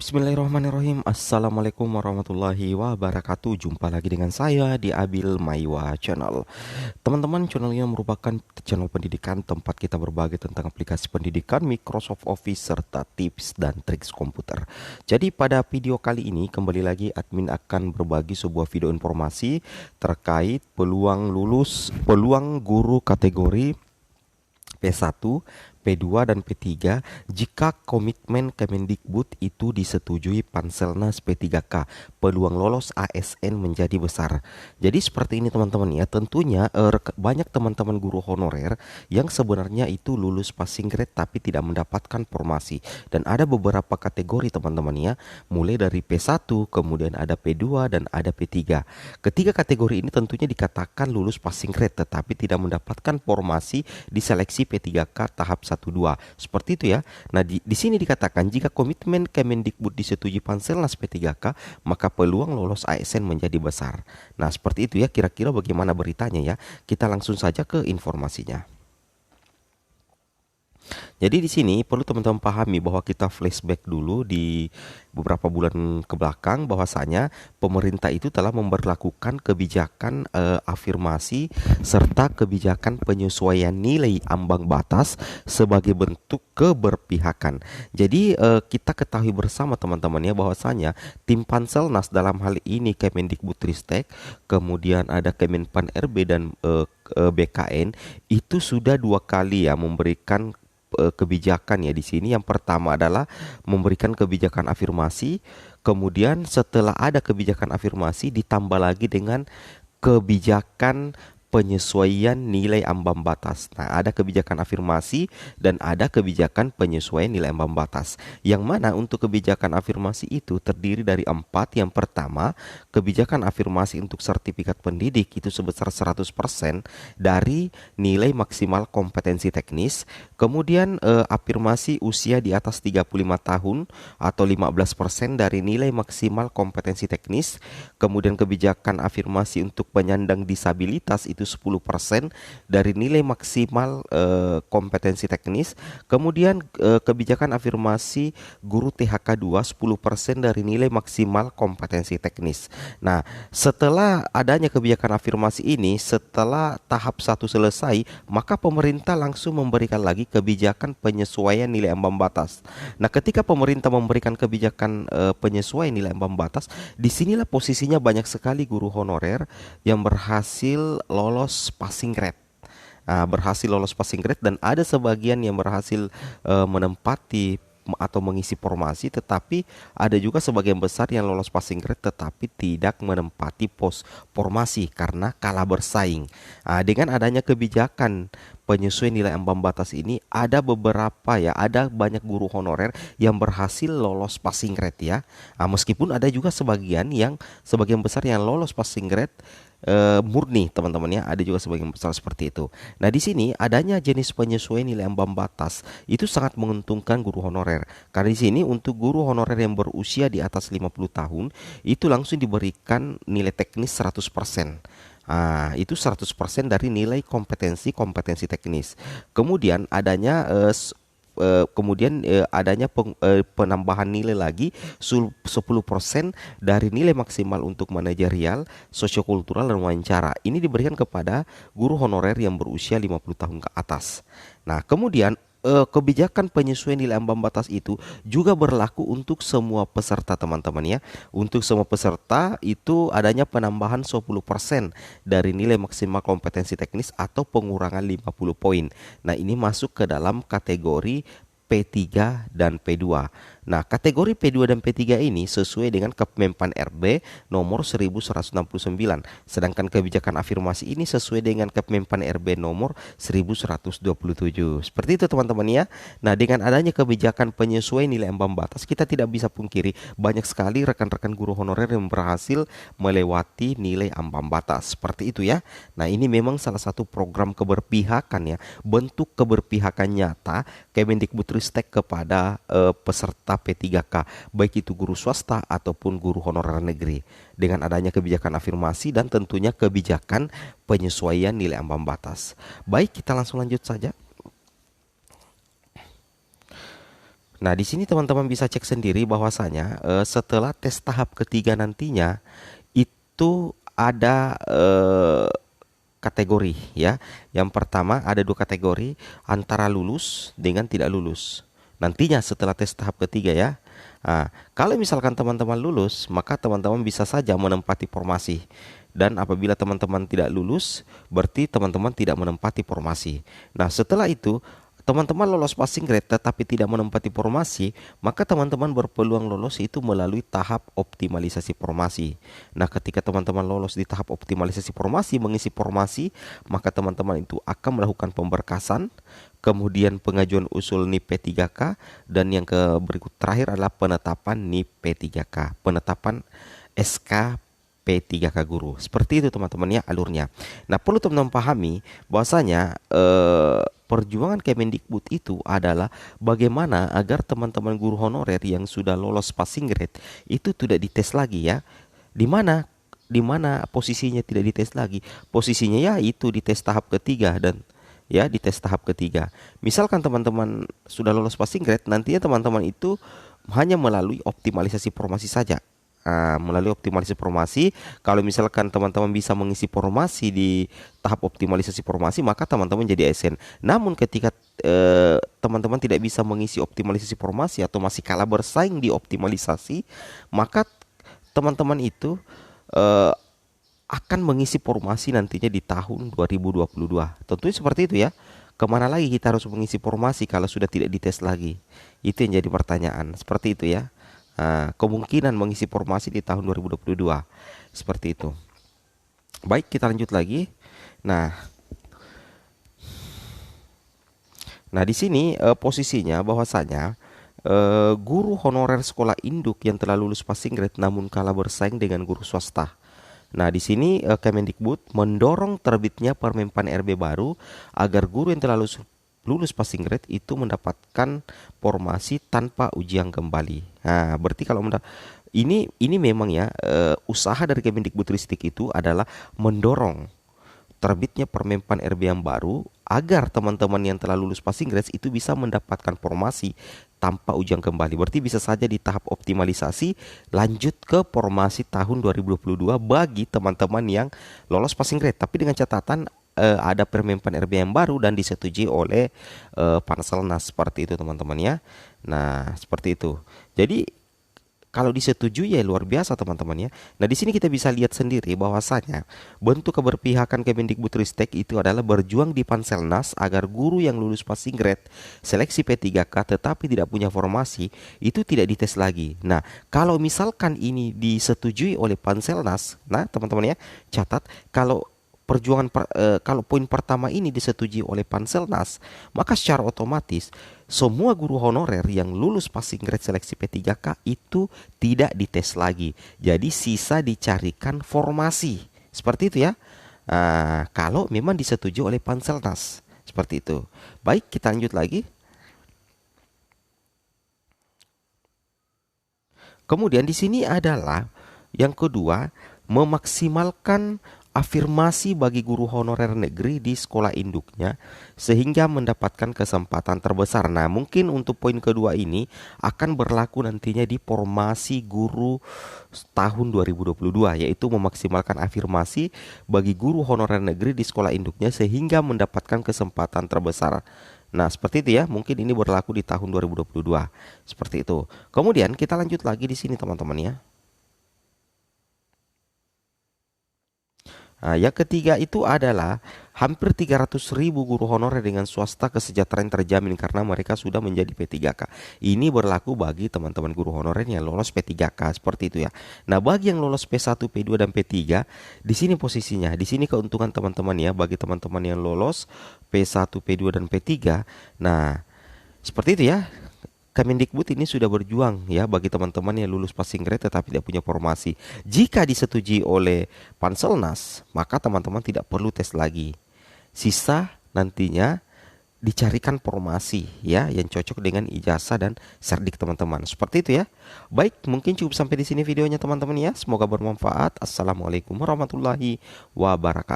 Bismillahirrahmanirrahim. Assalamualaikum warahmatullahi wabarakatuh. Jumpa lagi dengan saya di Abil Maiwa Channel. Teman-teman, channel ini merupakan channel pendidikan tempat kita berbagi tentang aplikasi pendidikan, Microsoft Office, serta tips dan triks komputer. Jadi pada video kali ini kembali lagi admin akan berbagi sebuah video informasi terkait peluang guru kategori P1, P2, dan P3 jika komitmen Kemendikbud itu disetujui Panselnas P3K, peluang lolos ASN menjadi besar. Jadi seperti ini teman-teman ya, tentunya banyak teman-teman guru honorer yang sebenarnya itu lulus passing grade tapi tidak mendapatkan formasi. Dan ada beberapa kategori teman-teman ya, mulai dari P1, kemudian ada P2 dan ada P3. Ketiga kategori ini tentunya dikatakan lulus passing grade tetapi tidak mendapatkan formasi di seleksi P3K tahap 1-2. Seperti itu ya. Nah, di sini dikatakan jika komitmen Kemendikbud disetujui Panselnas P3K, maka peluang lolos ASN menjadi besar. Nah, seperti itu ya, kira-kira bagaimana beritanya ya. Kita langsung saja ke informasinya. Jadi di sini perlu teman-teman pahami bahwa kita flashback dulu di beberapa bulan ke belakang, bahwasanya pemerintah itu telah memberlakukan kebijakan afirmasi serta kebijakan penyesuaian nilai ambang batas sebagai bentuk keberpihakan. Jadi kita ketahui bersama teman-teman ya, bahwasanya tim Panselnas dalam hal ini Kemendikbudristek, kemudian ada Kemenpan RB dan BKN itu sudah 2 kali ya memberikan kebijakan ya di sini. Yang pertama adalah memberikan kebijakan afirmasi, kemudian setelah ada kebijakan afirmasi ditambah lagi dengan kebijakan penyesuaian nilai ambang batas. Nah, ada kebijakan afirmasi dan ada kebijakan penyesuaian nilai ambang batas. Yang mana untuk kebijakan afirmasi itu terdiri dari 4. Yang pertama, kebijakan afirmasi untuk sertifikat pendidik itu sebesar 100% dari nilai maksimal kompetensi teknis. Kemudian afirmasi usia di atas 35 tahun atau 15% dari nilai maksimal kompetensi teknis. Kemudian kebijakan afirmasi untuk penyandang disabilitas itu 10% dari nilai maksimal kompetensi teknis. Kemudian kebijakan afirmasi guru THK 2 10% dari nilai maksimal kompetensi teknis. Nah, setelah adanya kebijakan afirmasi ini, setelah tahap 1 selesai, maka pemerintah langsung memberikan lagi kebijakan penyesuaian nilai ambang batas. Nah, ketika pemerintah memberikan kebijakan penyesuaian nilai ambang batas, disinilah posisinya banyak sekali guru honorer yang berhasil lolos passing grade. Berhasil lolos passing grade dan ada sebagian yang berhasil menempati atau mengisi formasi, tetapi ada juga sebagian besar yang lolos passing grade tetapi tidak menempati pos formasi karena kalah bersaing. Dengan adanya kebijakan penyesuaian nilai ambang batas ini, ada banyak guru honorer yang berhasil lolos passing grade ya. Meskipun ada juga sebagian besar yang lolos passing grade murni teman-teman ya, ada juga sebagian besar seperti itu. Nah, di sini adanya jenis penyesuaian nilai ambang batas itu sangat menguntungkan guru honorer. Karena di sini untuk guru honorer yang berusia di atas 50 tahun itu langsung diberikan nilai teknis 100%. Itu 100% dari nilai kompetensi teknis. Kemudian adanya penambahan nilai lagi 10% dari nilai maksimal untuk manajerial, sosiokultural, dan wawancara. Ini diberikan kepada guru honorer yang berusia 50 tahun ke atas. Nah, kemudian kebijakan penyesuaian nilai ambang batas itu juga berlaku untuk semua peserta teman-teman ya. Untuk semua peserta itu adanya penambahan 10% dari nilai maksimal kompetensi teknis atau pengurangan 50 poin. Nah, ini masuk ke dalam kategori P3 dan P2. Nah, kategori P2 dan P3 ini sesuai dengan Kemenpan RB nomor 1169. Sedangkan kebijakan afirmasi ini sesuai dengan Kemenpan RB nomor 1127. Seperti itu teman-teman ya. Nah, dengan adanya kebijakan penyesuaian nilai ambang batas, kita tidak bisa pungkiri banyak sekali rekan-rekan guru honorer yang berhasil melewati nilai ambang batas. Seperti itu ya. Nah, ini memang salah satu program keberpihakan ya, bentuk keberpihakan nyata Kemendikbudristek kepada peserta P3K, baik itu guru swasta ataupun guru honorer negeri, dengan adanya kebijakan afirmasi dan tentunya kebijakan penyesuaian nilai ambang batas. Baik, kita langsung lanjut saja. Nah, di sini teman-teman bisa cek sendiri bahwasanya setelah tes tahap ketiga nantinya itu ada kategori ya. Yang pertama ada dua kategori antara lulus dengan tidak lulus. Nantinya setelah tes tahap ketiga ya. Nah, kalau misalkan teman-teman lulus, maka teman-teman bisa saja menempati formasi. Dan apabila teman-teman tidak lulus, berarti teman-teman tidak menempati formasi. Nah, setelah itu teman-teman lolos passing grade tetapi tidak menempati formasi, maka teman-teman berpeluang lolos itu melalui tahap optimalisasi formasi. Nah, ketika teman-teman lolos di tahap optimalisasi formasi, mengisi formasi, maka teman-teman itu akan melakukan pemberkasan, kemudian pengajuan usul NIP P3K, dan yang berikut terakhir adalah penetapan NIP P3K, penetapan SK P3K guru. Seperti itu teman-teman ya alurnya. Nah, perlu teman-teman pahami bahwasanya perjuangan Kemendikbud itu adalah bagaimana agar teman-teman guru honorer yang sudah lolos passing grade itu tidak dites lagi ya. Di mana posisinya tidak dites lagi? Posisinya ya itu di tes tahap ketiga dan ya di tes tahap ketiga. Misalkan teman-teman sudah lolos passing grade, nantinya teman-teman itu hanya melalui optimalisasi formasi saja. Melalui optimalisasi formasi, kalau misalkan teman-teman bisa mengisi formasi di tahap optimalisasi formasi, maka teman-teman jadi ASN. Namun ketika teman-teman tidak bisa mengisi optimalisasi formasi atau masih kalah bersaing di optimalisasi, maka teman-teman itu eh, akan mengisi formasi nantinya di tahun 2022. Tentunya seperti itu ya. Kemana lagi kita harus mengisi formasi kalau sudah tidak dites lagi? Itu yang jadi pertanyaan. Seperti itu ya. Kemungkinan mengisi formasi di tahun 2022 seperti itu. Baik, kita lanjut lagi. Nah, di sini posisinya bahwasanya guru honorer sekolah induk yang telah lulus passing grade namun kalah bersaing dengan guru swasta. Nah, di sini Kemendikbud mendorong terbitnya Permenpan RB baru agar guru yang telah lulus passing grade itu mendapatkan formasi tanpa ujian kembali. Nah, berarti kalau ini memang ya usaha dari Kemendikbudristek itu adalah mendorong terbitnya Permenpan RB yang baru agar teman-teman yang telah lulus passing grade itu bisa mendapatkan formasi tanpa ujian kembali. Berarti bisa saja di tahap optimalisasi lanjut ke formasi tahun 2022 bagi teman-teman yang lolos passing grade, tapi dengan catatan ada Permenpan RB yang baru dan disetujui oleh Panselnas, seperti itu teman-teman ya. Nah, seperti itu. Jadi kalau disetujui ya luar biasa teman-teman ya. Nah, di sini kita bisa lihat sendiri bahwasanya bentuk keberpihakan Kemendikbudristek itu adalah berjuang di Panselnas agar guru yang lulus passing grade seleksi P3K tetapi tidak punya formasi itu tidak dites lagi. Nah, kalau misalkan ini disetujui oleh Panselnas, nah teman-teman ya, catat kalau kalau poin pertama ini disetujui oleh Panselnas, maka secara otomatis semua guru honorer yang lulus passing grade seleksi P3K itu tidak dites lagi. Jadi sisa dicarikan formasi. Seperti itu ya. Kalau memang disetujui oleh Panselnas. Seperti itu. Baik, kita lanjut lagi. Kemudian di sini adalah yang kedua, memaksimalkan afirmasi bagi guru honorer negeri di sekolah induknya sehingga mendapatkan kesempatan terbesar. Nah, mungkin untuk poin kedua ini akan berlaku nantinya di formasi guru tahun 2022, yaitu memaksimalkan afirmasi bagi guru honorer negeri di sekolah induknya sehingga mendapatkan kesempatan terbesar. Nah, seperti itu ya. Mungkin ini berlaku di tahun 2022. Seperti itu. Kemudian kita lanjut lagi di sini teman-teman ya. Nah, yang ketiga itu adalah hampir 300.000 guru honorer dengan swasta kesejahteraan terjamin karena mereka sudah menjadi P3K. Ini berlaku bagi teman-teman guru honorer yang lolos P3K, seperti itu ya. Nah, bagi yang lolos P1, P2 dan P3, di sini posisinya, di sini keuntungan teman-teman ya bagi teman-teman yang lolos P1, P2 dan P3. Nah, seperti itu ya. Kemendikbud ini sudah berjuang ya bagi teman-teman yang lulus passing grade tetapi tidak punya formasi. Jika disetujui oleh Panselnas, maka teman-teman tidak perlu tes lagi. Sisa nantinya dicarikan formasi ya yang cocok dengan ijazah dan serdik teman-teman. Seperti itu ya. Baik, mungkin cukup sampai di sini videonya teman-teman ya. Semoga bermanfaat. Assalamualaikum warahmatullahi wabarakatuh.